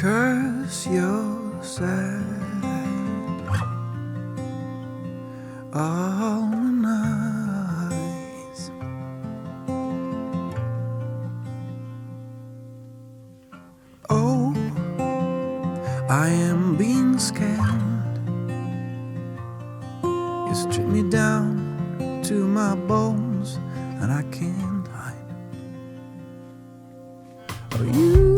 'cause you're sad all the nights. Oh, I am being scammed. You strip me down to my bones and I can't hide. Oh, you.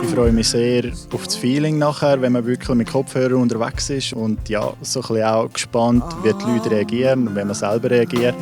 Ich freue mich sehr auf das Feeling nachher, wenn man wirklich mit Kopfhörern unterwegs ist und ja, so ein bisschen auch gespannt, wie die Leute reagieren und wenn man selber reagiert.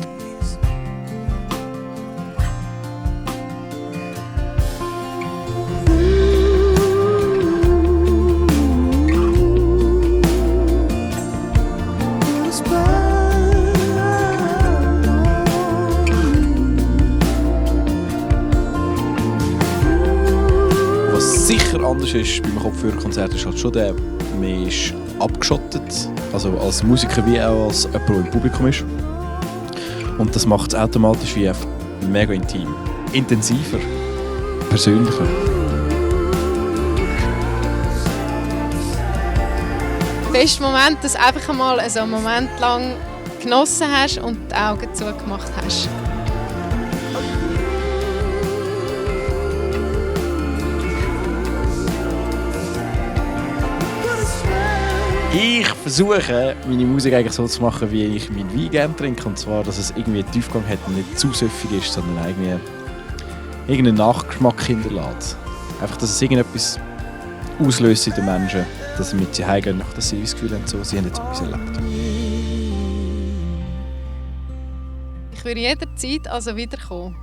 Was sicher anders ist beim Kopfhörerkonzert ist halt schon der, man ist abgeschottet, also als Musiker wie auch als jemand, der im Publikum ist. Und das macht es automatisch wie einfach mega intim, intensiver, persönlicher. Bester Moment, dass du einfach einmal so einen Moment lang genossen hast und die Augen zugemacht hast. Ich versuche, meine Musik eigentlich so zu machen, wie ich meinen Wein gerne trinke. Und zwar, dass es irgendwie einen Tiefgang hat und nicht zu süffig ist, sondern irgendwie irgendeinen Nachgeschmack hinterlässt. Einfach, dass es irgendetwas auslöst in den Menschen, dass sie mit sie heimgehen, dass sie das Gefühl haben, so, sie haben jetzt etwas erlebt. Ich würde jederzeit also wiederkommen.